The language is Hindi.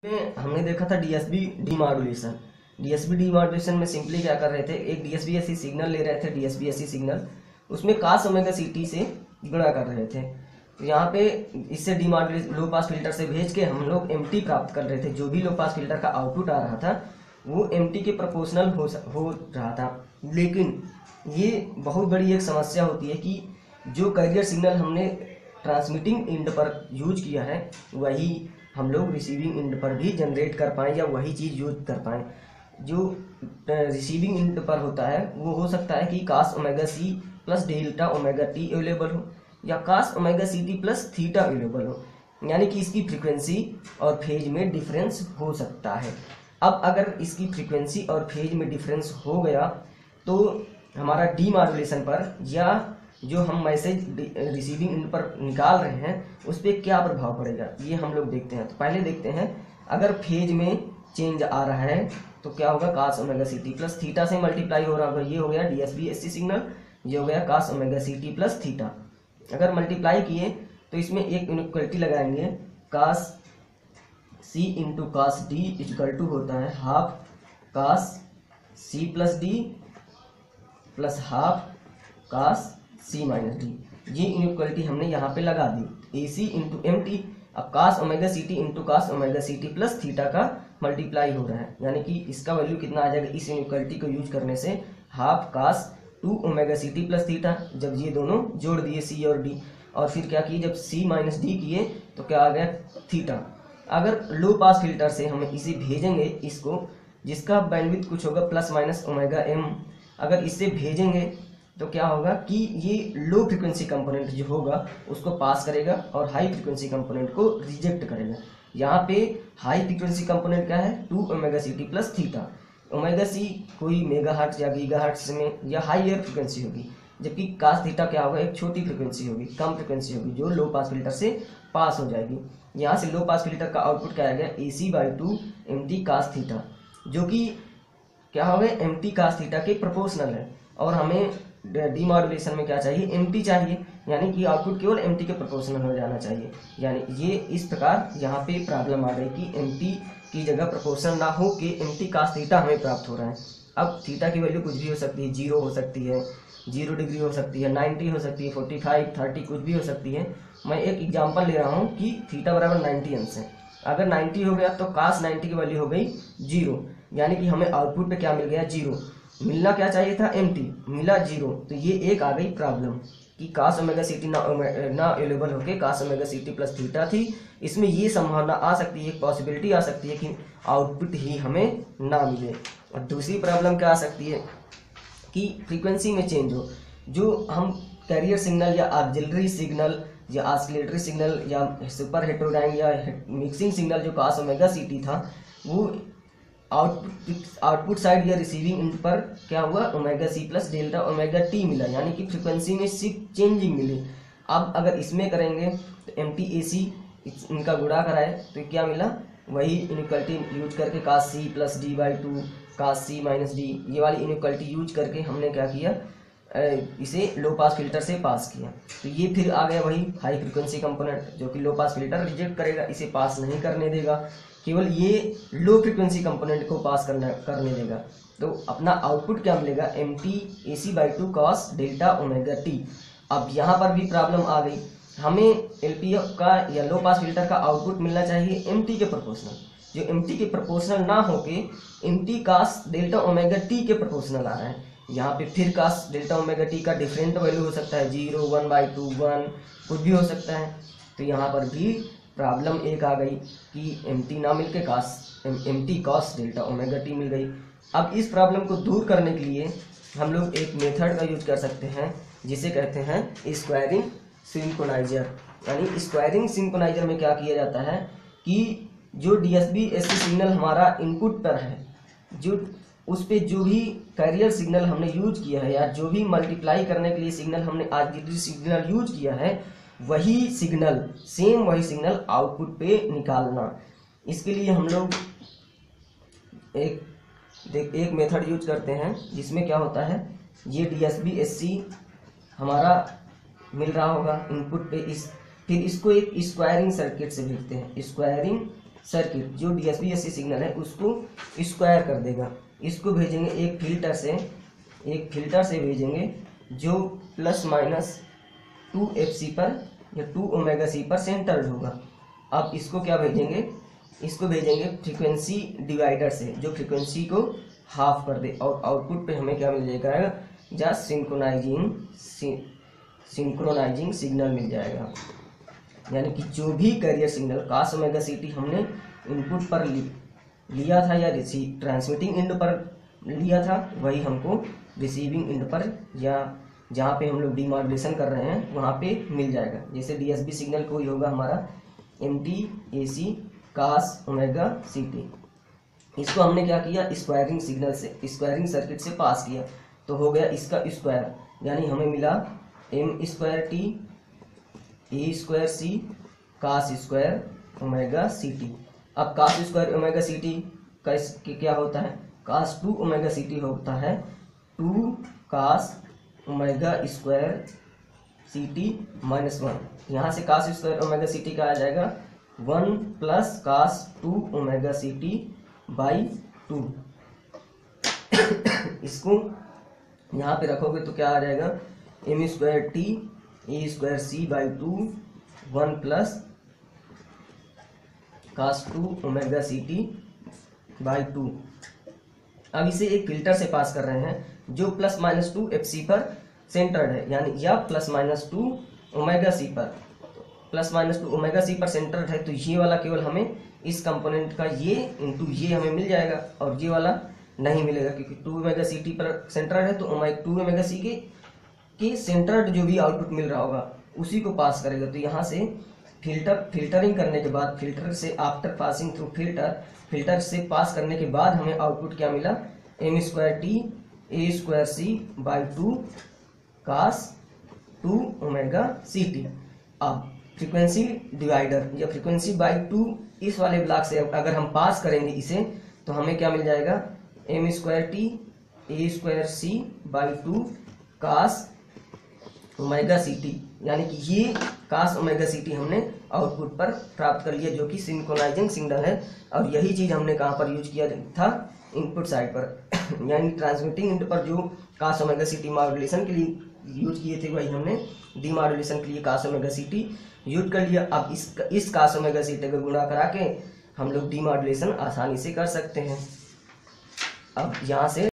में हमने देखा था डीएसबी डीमॉड्यूलेशन। डीएसबी डीमॉड्यूलेशन में सिंपली क्या कर रहे थे, एक डीएसबी सिग्नल ले रहे थे, डीएसबी सिग्नल उसमें cos ओमेगा सीटी से गुणा कर रहे थे। तो यहाँ पे इससे डीमॉड्यूलेशन लो पास फिल्टर से भेज के हम लोग एमटी प्राप्त कर रहे थे। जो भी लो पास फिल्टर का आउटपुट आ रहा था वो एमटी के प्रोपोर्शनल हो रहा था। लेकिन ये बहुत बड़ी एक समस्या होती है कि जो कैरियर सिग्नल हमने ट्रांसमिटिंग एंड पर यूज किया है वही हम लोग रिसीविंग एंड पर भी जनरेट कर पाएँ या वही चीज़ यूज कर पाएँ। जो रिसीविंग एंड पर होता है वो हो सकता है कि cos omega C plus delta omega T available हो या cos omega C T plus theta available हो, यानी कि इसकी फ्रीक्वेंसी और फेज में डिफरेंस हो सकता है। अब अगर इसकी फ्रीक्वेंसी और फेज में डिफरेंस हो गया तो हमारा डीमॉड्यूलेशन पर या जो हम मैसेज रिसीविंग एंड पर निकाल रहे हैं उस पर क्या प्रभाव पड़ेगा ये हम लोग देखते हैं। तो पहले देखते हैं, अगर फेज में चेंज आ रहा है तो क्या होगा, cos omega C T plus theta से मल्टीप्लाई हो रहा होगा। ये हो गया डीएसबी एससी सिग्नल, ये हो गया cos omega C T plus theta. अगर मल्टीप्लाई किए तो इसमें एक इनइक्वालिटी लगाएंगे, cos C into cos D equal to होता है half cos C plus D plus half cos C minus D. ये इनइक्वालिटी हमने यहाँ पे लगा दी, A C into M T. अब cos omega C T into cos omega C T plus theta का मल्टीप्लाई हो रहा है, यानी कि इसका वैल्यू कितना आ जाएगा इस इनइक्वालिटी को यूज करने से, half cos 2 omega C T plus theta. जब ये दोनों जोड़ दिए सी और डी और फिर क्या किए, जब सी माइनस डी किए तो क्या आ गया थीटा। अगर लो पास फिल्टर से हम इसे भेजेंगे, इसको जिसका बैंडविड्थ कुछ होगा प्लस माइनस ओमेगा एम, अगर इससे भेजेंगे तो क्या होगा कि ये लो फ्रिक्वेंसी कंपोनेंट जो होगा उसको पास करेगा और हाई फ्रिक्वेंसी कंपोनेंट को रिजेक्ट करेगा। यहाँ पे हाई फ्रिक्वेंसी कंपोनेंट क्या है, 2 omega C T plus theta. Omega C कोई मेगाहर्ट्ज या गीगाहर्ट्ज में या हाईयर फ्रिक्वेंसी होगी, जबकि cos थीटा क्या होगा, एक छोटी फ्रिक्वेंसी होगी, कम फ्रिक्वेंसी होगी जो लो पास फिल्टर से पास हो जाएगी। यहाँ से लो पास फिल्टर का आउटपुट क्या आएगा, A C by 2 M T cos theta, जो कि क्या हो गया एम टी cos थीटा के प्रोपोर्शनल है। और हमें डीमॉड्यूलेशन में क्या चाहिए, एमटी चाहिए, यानी कि आउटपुट केवल एमटी के प्रोपोर्शनल हो जाना चाहिए। यानी ये इस प्रकार यहाँ पे प्रॉब्लम आ गई कि एमटी की जगह प्रोपोर्शनल ना हो कि एमटी cos थीटा हमें प्राप्त हो रहा है। अब थीटा की वैल्यू कुछ भी हो सकती है, 0 हो सकती है, 0 डिग्री हो सकती है, 90 हो सकती है, 45, 30 कुछ भी हो सकती है। मैं एक एग्जाम्पल ले रहा हूँ कि थीटा बराबर 90 अंश है। अगर 90 हो गया तो cos 90 की वैल्यू हो गई 0, यानी कि हमें आउटपुट पे क्या मिल गया, 0। मिलना क्या चाहिए था, एमटी, मिला 0। तो ये एक आ गई प्रॉब्लम कि cos ओमेगा सी टी ना अवेलेबल होके cos omega C T plus theta थी। इसमें ये संभावना आ सकती है, एक पॉसिबिलिटी आ सकती है कि आउटपुट ही हमें ना मिले। और दूसरी प्रॉब्लम क्या आ सकती है कि फ्रीक्वेंसी में चेंज हो, जो हम कैरियर सिग्नल या ऑक्सिलरी सिग्नल या ऑसिलेटरी सिग्नल या सुपर हेटेरोडाइन या मिक्सिंग सिग्नल जो cos ओमेगा सी टी था वो आउटपुट साइड या रिसीविंग एंड पर क्या हुआ, omega C plus delta omega T मिला, यानी कि फ्रीक्वेंसी में चेंजिंग मिली। अब अगर इसमें करेंगे तो एम टी ए सी इनका गुणा कराए तो क्या मिला, वही इनइक्वालिटी यूज करके cos C plus D by 2 cos C minus D, ये वाली इनइक्वालिटी यूज करके हमने क्या किया, इसे लो पास फिल्टर से पास किया। तो ये फिर आ गया वही हाई फ्रिक्वेंसी कंपोनेंट जो कि लो पास फिल्टर रिजेक्ट करेगा, इसे पास नहीं करने देगा, केवल ये लो फ्रिक्वेंसी कंपोनेंट को पास करने देगा। तो अपना आउटपुट क्या मिलेगा, M T A C by 2 cos delta omega T. अब यहाँ पर भी प्रॉब्लम आ गई, हमें एलपीएफ का या लो पास फिल्टर का आउटपुट मिलना चाहिए एम टी के प्रोपोर्शनल, जो एम टी के प्रोपोर्शनल ना होके M T cos delta omega T के प्रोपोर्शनल आ रहा है। यहाँ पे फिर cos डेल्टा ओमेगा टी का डिफरेंट वैल्यू हो सकता है, 0, 1/2, 1 कुछ भी हो सकता है। तो यहाँ पर भी प्रॉब्लम एक आ गई कि एमटी ना मिलके MT cos delta omega T मिल गई। अब इस प्रॉब्लम को दूर करने के लिए हम लोग एक मेथड का यूज कर सकते हैं जिसे कहते हैं स्क्वायरिंग सिंक्रोनाइजर। यानी स्क्वायरिंग सिंक्रोनाइजर में क्या किया जाता है कि जो डीएसबी एससी सिग्नल हमारा इनपुट पर है, जो उस पर जो भी कैरियर सिग्नल हमने यूज किया है या जो भी मल्टीप्लाई करने के लिए सिग्नल हमने ऑक्सिलरी सिग्नल यूज किया है, वही सिग्नल सेम वही सिग्नल आउटपुट पे निकालना। इसके लिए हम लोग एक मेथड यूज करते हैं जिसमें क्या होता है, ये डीएसबी एससी हमारा मिल रहा होगा इनपुट पे, फिर इसको एक स्क्वायरिंग सर्किट से भेजते हैं, स्क्वायरिंग सर्किट जो DSB-SC सिग्नल है उसको स्क्वायर कर देगा। इसको भेजेंगे एक फिल्टर से भेजेंगे जो ±2fc पर या 2ωc पर सेंटर्ड होगा। अब इसको क्या भेजेंगे, इसको भेजेंगे फ्रीक्वेंसी डिवाइडर से जो फ्रीक्वेंसी को हाफ कर दे और आउटपुट पे हमें क्या मिल जाएगा, जस्ट सिंक्रोनाइजिंग सिग्नल मिल जाएगा। यानी कि जो भी कैरियर सिग्नल cos ωct हमने इनपुट पर लिया था या ट्रांसमिटिंग एंड पर लिया था, वही हमको रिसीविंग एंड पर या जहाँ पे हम लोग डीमॉड्यूलेशन कर रहे हैं वहाँ पे मिल जाएगा। जैसे DSB सिग्नल कोई होगा हमारा MTAC cos ωct, इसको हमने क्या किया, स्क्वायरिंग सर्किट से पास किया तो हो गया इसका स्क्वायर, यानी हमें मिला M²T A²C cos² ωct। अब cos² ωct का क्या होता है, cos2 ωct होता है 2 cos ω²CT-1। यहाँ से cos² ωct का आ जाएगा 1 + cos2 ωct/2। इसको यहाँ पे रखोगे तो क्या आ जाएगा, M²T A²C/2 1 + cos2 ωct/2। अब इसे एक फिल्टर से पास कर रहे हैं जो ±2fc पर सेंटर्ड है, यानी या ±2ωc पर सेंटर्ड है। तो ये वाला केवल हमें इस कंपोनेंट का ये इंटू ये हमें मिल जाएगा और ये वाला नहीं मिलेगा, क्योंकि 2ωct पर सेंटर्ड है तो 2ωc के सेंटर्ड जो भी आउटपुट मिल रहा होगा उसी को पास करेगा। तो यहाँ से फिल्टरिंग करने के बाद, फिल्टर से आफ्टर पासिंग थ्रू फिल्टर से पास करने के बाद हमें आउटपुट क्या मिला, M²T A²C/2 cos2 ωct। अब फ्रीक्वेंसी डिवाइडर या फ्रीक्वेंसी/2 इस वाले ब्लॉक से अगर हम पास करेंगे इसे तो हमें क्या मिल जाएगा, M²T A²C/2 cos ωct। यानी कि ये cos ωct हमने आउटपुट पर प्राप्त कर लिया जो कि सिंक्रोनाइजिंग सिग्नल है। और यही चीज़ हमने कहाँ पर यूज किया था, इनपुट साइड पर यानी ट्रांसमिटिंग इनपुट पर जो cos ωct मॉड्यूलेशन के लिए यूज किए थे वही हमने डीमॉड्यूलेशन के लिए cos ωct यूज कर लिया। अब इस cos ωct को गुणा करा के हम लोग डीमॉड्यूलेशन आसानी से कर सकते हैं। अब यहाँ से